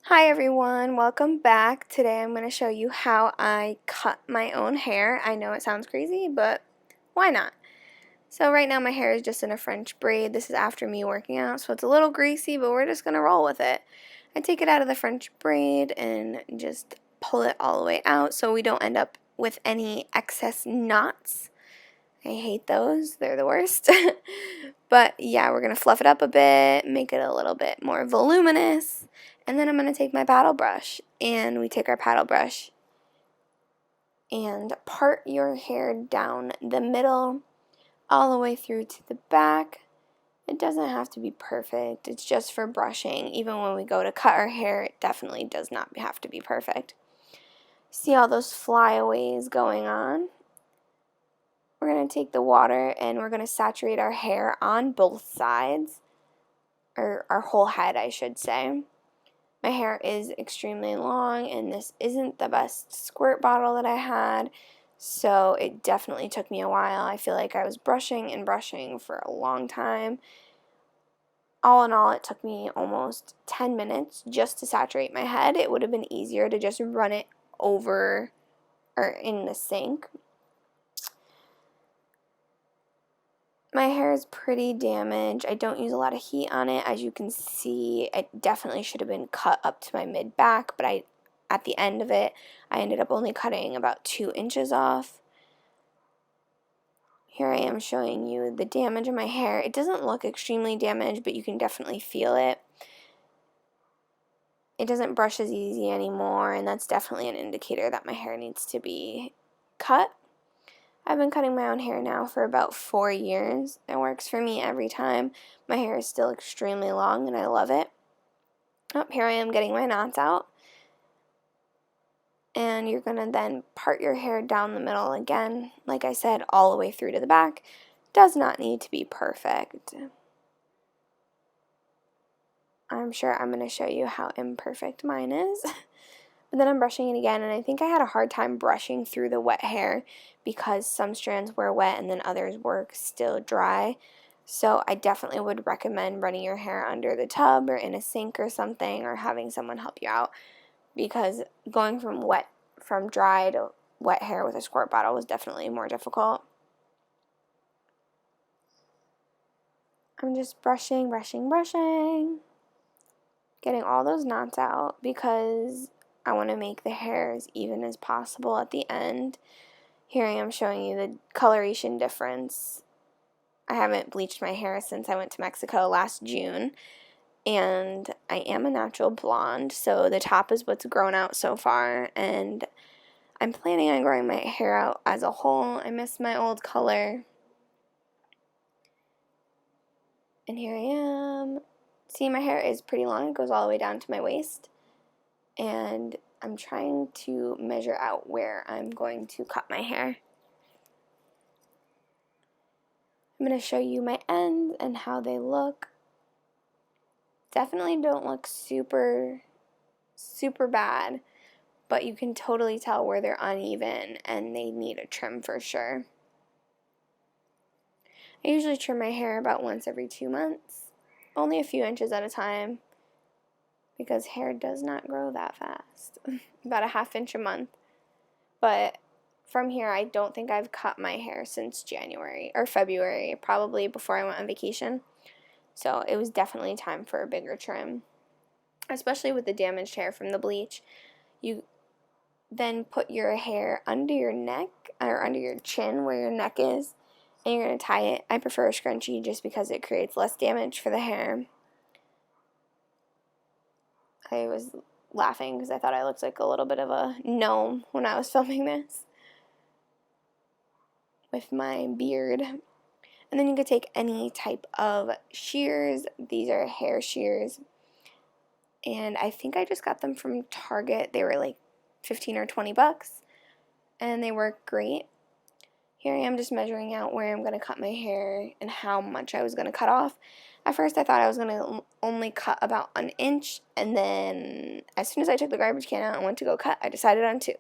Hi everyone, welcome back. Today I'm going to show you how I cut my own hair. I know it sounds crazy, but why not? So right now my hair is just in a French braid. This is after me working out, so it's a little greasy, but we're just going to roll with it. I take it out of the French braid and just pull it all the way out so we don't end up with any excess knots. I hate those. They're the worst. But yeah, we're going to fluff it up a bit, make it a little bit more voluminous. And then I'm going to take my paddle brush. And we take our paddle brush and part your hair down the middle all the way through to the back. It doesn't have to be perfect. It's just for brushing. Even when we go to cut our hair, it definitely does not have to be perfect. See all those flyaways going on? We're going to take the water and we're going to saturate our hair on both sides, or our whole head, I should say. My hair is extremely long, and this isn't the best squirt bottle that I had, so it definitely took me a while. I feel like I was brushing and brushing for a long time. All in all, it took me almost 10 minutes just to saturate my head. It would have been easier to just run it over or in the sink. My hair is pretty damaged. I don't use a lot of heat on it. As you can see, it definitely should have been cut up to my mid-back, but at the end of it, I ended up only cutting about 2 inches off. Here I am showing you the damage in my hair. It doesn't look extremely damaged, but you can definitely feel it. It doesn't brush as easy anymore, and that's definitely an indicator that my hair needs to be cut. I've been cutting my own hair now for about 4 years. It works for me every time. My hair is still extremely long and I love it. Oh, here I am getting my knots out. And you're going to then part your hair down the middle again, like I said, all the way through to the back. Does not need to be perfect. I'm sure I'm going to show you how imperfect mine is. But then I'm brushing it again, and I think I had a hard time brushing through the wet hair because some strands were wet and then others were still dry. So I definitely would recommend running your hair under the tub or in a sink or something, or having someone help you out, because going from dry to wet hair with a squirt bottle was definitely more difficult. I'm just brushing, getting all those knots out because I want to make the hair as even as possible at the end. Here I am showing you the coloration difference. I haven't bleached my hair since I went to Mexico last June, and I am a natural blonde, so the top is what's grown out so far, and I'm planning on growing my hair out as a whole. I miss my old color. And here I am. See, my hair is pretty long. It goes all the way down to my waist. And I'm trying to measure out where I'm going to cut my hair. I'm going to show you my ends and how they look. Definitely don't look super bad, but you can totally tell where they're uneven and they need a trim for sure. I usually trim my hair about once every 2 months, only a few inches at a time, because hair does not grow that fast. About a ½ inch a month. But from here, I don't think I've cut my hair since January or February, probably before I went on vacation. So it was definitely time for a bigger trim, especially with the damaged hair from the bleach. You then put your hair under your neck or under your chin where your neck is, and you're going to tie it. I prefer a scrunchie just because it creates less damage for the hair. I was laughing because I thought I looked like a little bit of a gnome when I was filming this with my beard. And then you could take any type of shears. These are hair shears. And I think I just got them from Target. They were like 15 or 20 bucks. And they work great. Here I am just measuring out where I'm going to cut my hair and how much I was going to cut off. At first I thought I was going to only cut about 1 inch, and then as soon as I took the garbage can out and went to go cut, I decided on 2.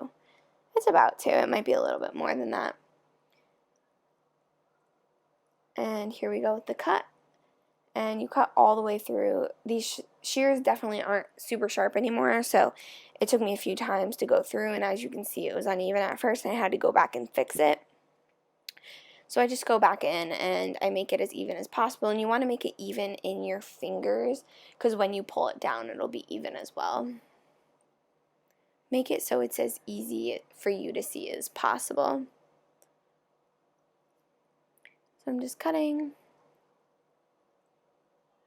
It's about 2. It might be a little bit more than that. And here we go with the cut. And you cut all the way through. These shears definitely aren't super sharp anymore, so it took me a few times to go through, and as you can see, it was uneven at first, and I had to go back and fix it. So I just go back in and I make it as even as possible, and you want to make it even in your fingers because when you pull it down, it'll be even as well. Make it so it's as easy for you to see as possible. So I'm just cutting,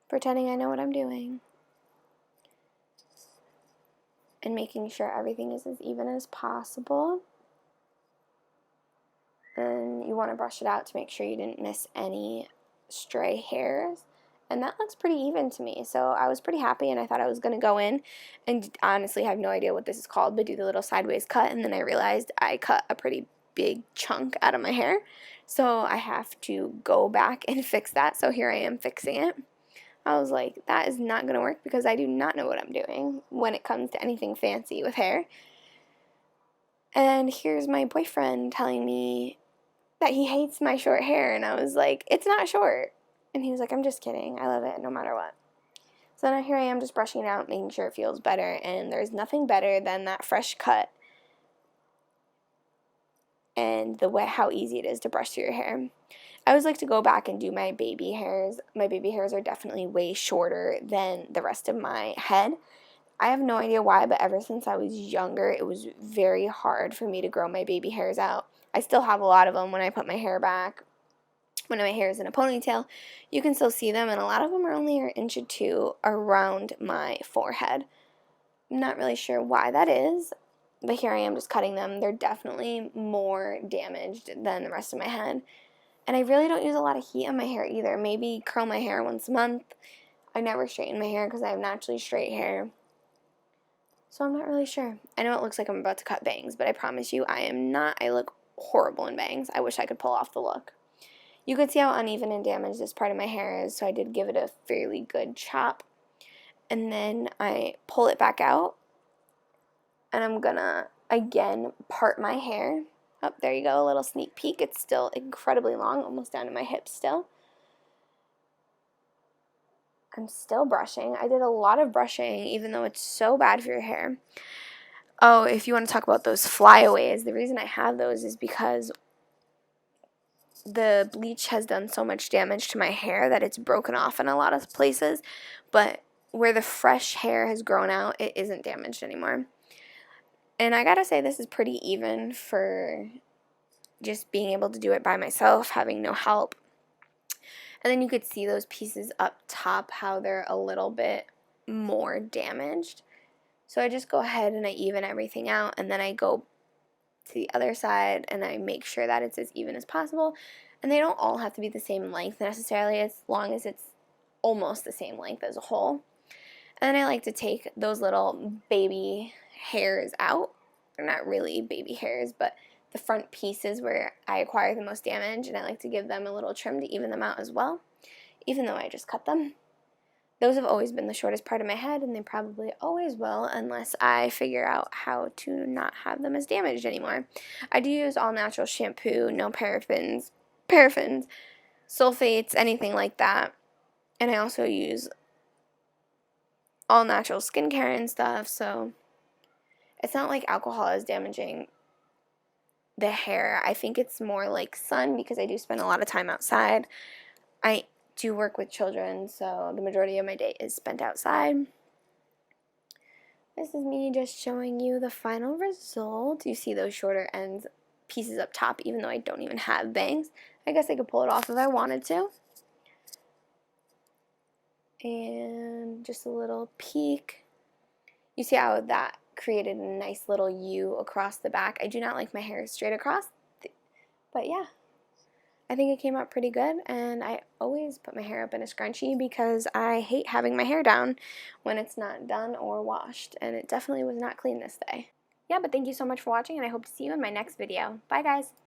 pretending I know what I'm doing, and making sure everything is as even as possible. And you want to brush it out to make sure you didn't miss any stray hairs. And that looks pretty even to me, so I was pretty happy, and I thought I was going to go in and honestly have no idea what this is called, but do the little sideways cut, and then I realized I cut a pretty big chunk out of my hair, so I have to go back and fix that. So here I am fixing it. I was like, that is not going to work because I do not know what I'm doing when it comes to anything fancy with hair. And here's my boyfriend telling me that he hates my short hair, and I was like, it's not short. And he was like, I'm just kidding, I love it no matter what. So now here I am just brushing it out, making sure it feels better, and there's nothing better than that fresh cut and the way how easy it is to brush through your hair. I always like to go back and do my baby hairs. My baby hairs are definitely way shorter than the rest of my head. I have no idea why, but ever since I was younger, it was very hard for me to grow my baby hairs out. I still have a lot of them when I put my hair back. When my hair is in a ponytail, you can still see them, and a lot of them are only an inch or two around my forehead. I'm not really sure why that is, but here I am just cutting them. They're definitely more damaged than the rest of my head. And I really don't use a lot of heat on my hair either. Maybe curl my hair once a month. I never straighten my hair because I have naturally straight hair. So I'm not really sure. I know it looks like I'm about to cut bangs, but I promise you I am not. I look horrible in bangs. I wish I could pull off the look. You can see how uneven and damaged this part of my hair is, so I did give it a fairly good chop. And then I pull it back out, and I'm gonna, again, part my hair. Oh, there you go, a little sneak peek. It's still incredibly long, almost down to my hips still. I'm still brushing. I did a lot of brushing, even though it's so bad for your hair. Oh, if you want to talk about those flyaways, the reason I have those is because the bleach has done so much damage to my hair that it's broken off in a lot of places, but where the fresh hair has grown out, it isn't damaged anymore. And I gotta say, this is pretty even for just being able to do it by myself, having no help. And then you could see those pieces up top, how they're a little bit more damaged. So I just go ahead and I even everything out, and then I go to the other side and I make sure that it's as even as possible. And they don't all have to be the same length necessarily, as long as it's almost the same length as a whole. And then I like to take those little baby hairs out. They're not really baby hairs, but the front pieces where I acquire the most damage, and I like to give them a little trim to even them out as well, even though I just cut them. Those have always been the shortest part of my head, and they probably always will unless I figure out how to not have them as damaged anymore. I do use all natural shampoo, no paraffins, sulfates, anything like that. And I also use all natural skincare and stuff, so it's not like alcohol is damaging the hair. I think it's more like sun, because I do spend a lot of time outside. I do work with children, so the majority of my day is spent outside. This is me just showing you the final result. You see those shorter ends pieces up top, even though I don't even have bangs. I guess I could pull it off if I wanted to. And just a little peek. You see how that created a nice little U across the back. I do not like my hair straight across, but yeah. I think it came out pretty good, and I always put my hair up in a scrunchie because I hate having my hair down when it's not done or washed, and it definitely was not clean this day. Yeah, but thank you so much for watching, and I hope to see you in my next video. Bye, guys!